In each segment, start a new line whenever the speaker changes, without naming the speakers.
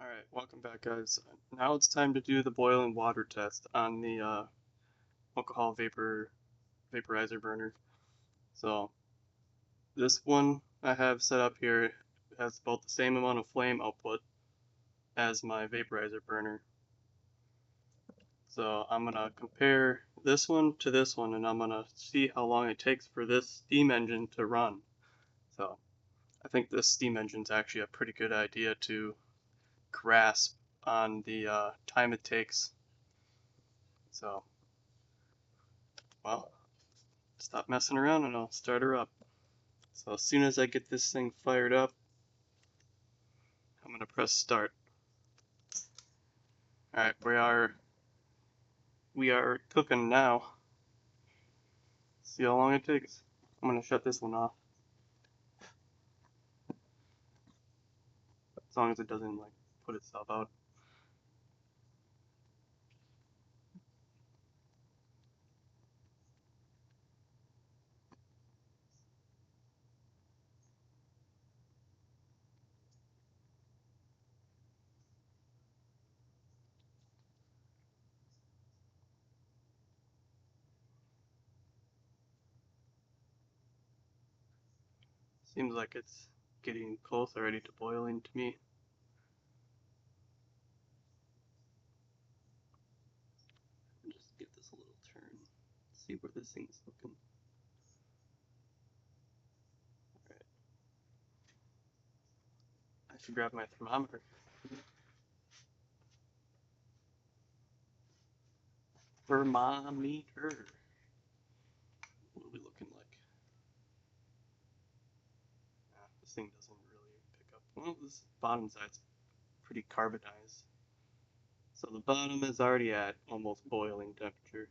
Alright, welcome back guys. Now it's time to do the boiling water test on the alcohol vaporizer burner. So this one I have set up here has about the same amount of flame output as my vaporizer burner. So I'm gonna compare this one to this one and I'm gonna see how long it takes for this steam engine to run. So I think this steam engine is actually a pretty good idea to grasp on the time it takes. So, well, stop messing around and I'll start her up. So as soon as I get this thing fired up, I'm gonna press start. Alright, we are cooking now. See how long it takes. I'm gonna shut this one off. As long as it doesn't like put itself out. Seems like it's getting close already to boiling to me. Just give this a little turn. See where this thing's looking. Alright. I should grab my thermometer. Thermometer. What are we looking like? This thing doesn't really pick up. Well, this bottom side's pretty carbonized. So the bottom is already at almost boiling temperature.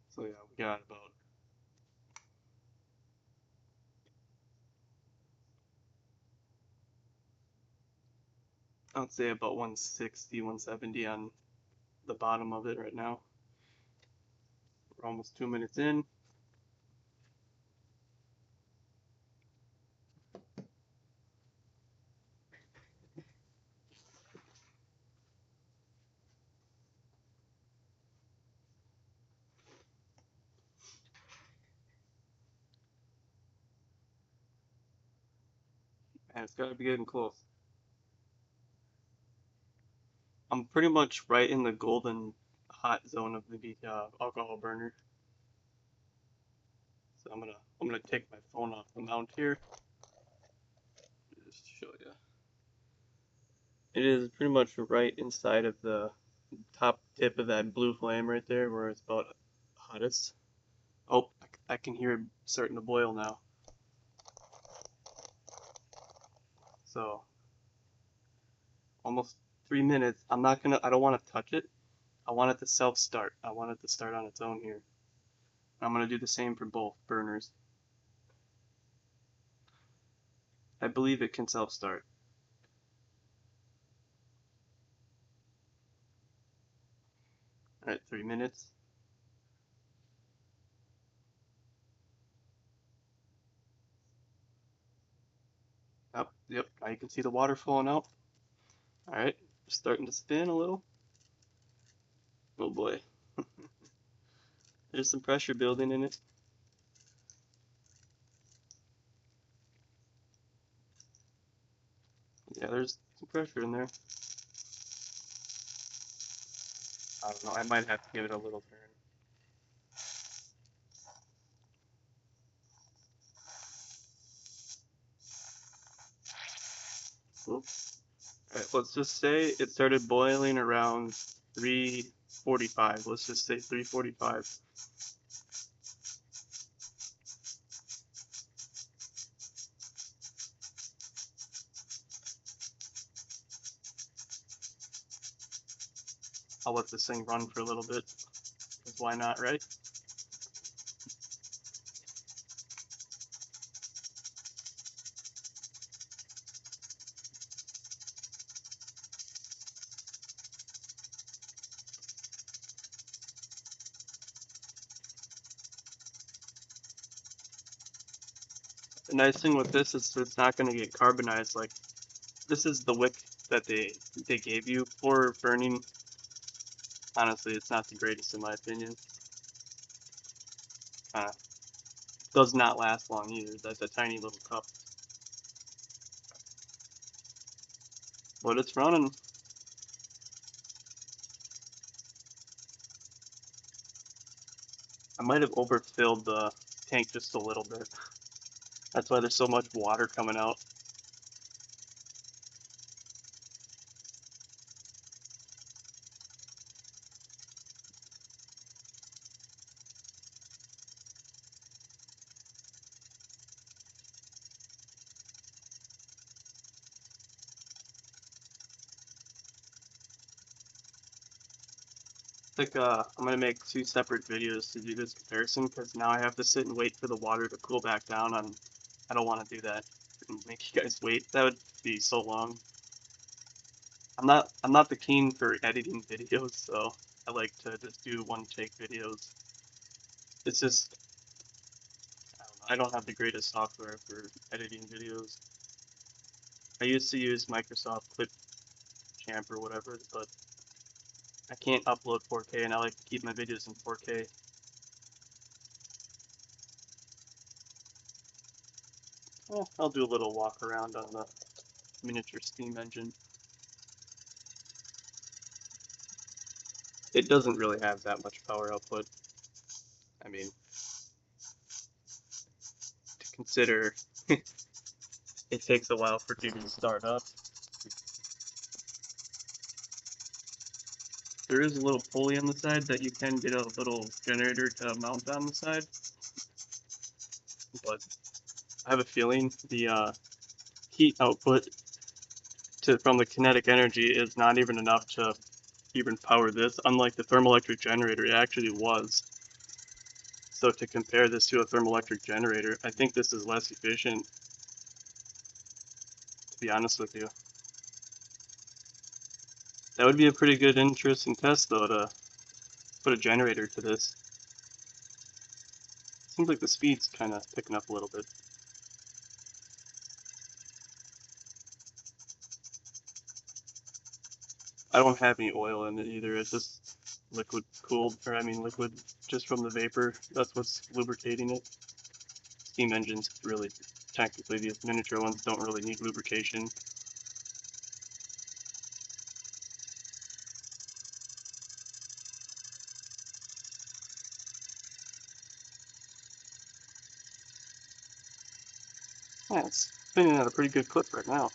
So yeah, we got about I'd say about 160, 170 on the bottom of it right now. We're almost 2 minutes in. And it's gotta be getting close. I'm pretty much right in the golden hot zone of the alcohol burner. So I'm gonna take my phone off the mount here. Just to show you. It is pretty much right inside of the top tip of that blue flame right there where it's about hottest. Oh, I can hear it starting to boil now. So almost 3 minutes. I don't want to touch it. I want it to self-start. I want it to start on its own here. I'm going to do the same for both burners. I believe it can self-start. Alright, 3 minutes. Yep, now you can see the water flowing out. Alright, starting to spin a little. Oh boy. There's some pressure building in it. Yeah, there's some pressure in there. I don't know, I might have to give it a little turn. Oops. Alright, let's just say it started boiling around 3:45. Let's just say 3:45. I'll let this thing run for a little bit. Because why not, right? The nice thing with this is it's not going to get carbonized. Like, this is the wick that they gave you for burning. Honestly, it's not the greatest in my opinion. Does not last long either. That's a tiny little cup. But it's running. I might have overfilled the tank just a little bit. That's why there's so much water coming out. I think I'm gonna make 2 separate videos to do this comparison because now I have to sit and wait for the water to cool back down. I don't want to do that and make you guys wait. That would be so long. I'm not the keen for editing videos, so I like to just do one take videos. It's just I don't have the greatest software for editing videos. I used to use Microsoft Clipchamp or whatever, but I can't upload 4K and I like to keep my videos in 4K. Well, I'll do a little walk around on the miniature steam engine. It doesn't really have that much power output. I mean, to consider it takes a while for it to start up. There is a little pulley on the side that you can get a little generator to mount on the side, but I have a feeling the heat output from the kinetic energy is not even enough to even power this. Unlike the thermoelectric generator, it actually was. So to compare this to a thermoelectric generator, I think this is less efficient, to be honest with you. That would be a pretty good, interesting test, though, to put a generator to this. Seems like the speed's kind of picking up a little bit. I don't have any oil in it either. It's just liquid cooled, or I mean liquid just from the vapor. That's what's lubricating it. Steam engines really, technically, the miniature ones don't really need lubrication. Yeah, it's spinning at a pretty good clip right now.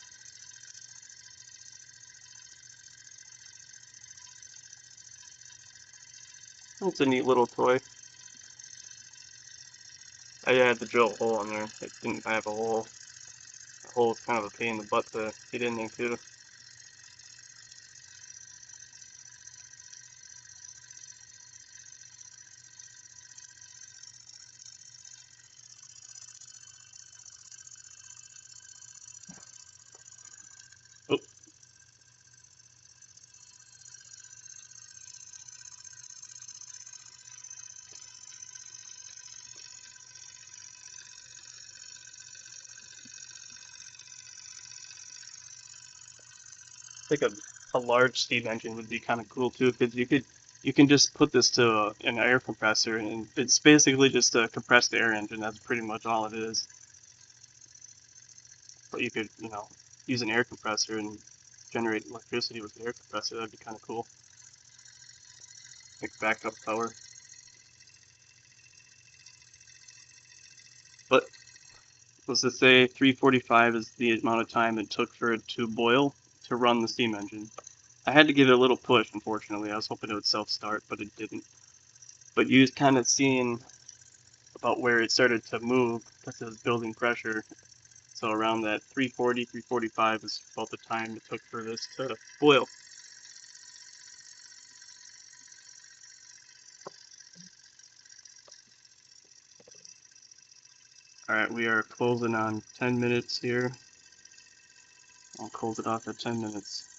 It's a neat little toy. I had to drill a hole in there. It didn't have a hole. The hole is kind of a pain in the butt to get in there too. Oh, I think a large steam engine would be kind of cool too, because you can just put this to an air compressor, and it's basically just a compressed air engine. That's pretty much all it is. But you could, use an air compressor and generate electricity with the air compressor. That'd be kind of cool. Like backup power. But let's just say 345 is the amount of time it took for it to boil to run the steam engine. I had to give it a little push, unfortunately. I was hoping it would self-start, but it didn't. But you kind of seeing about where it started to move because it was building pressure. So around that 340, 345 is about the time it took for this to boil. Alright, we are closing on 10 minutes here. I'll close it off at 10 minutes.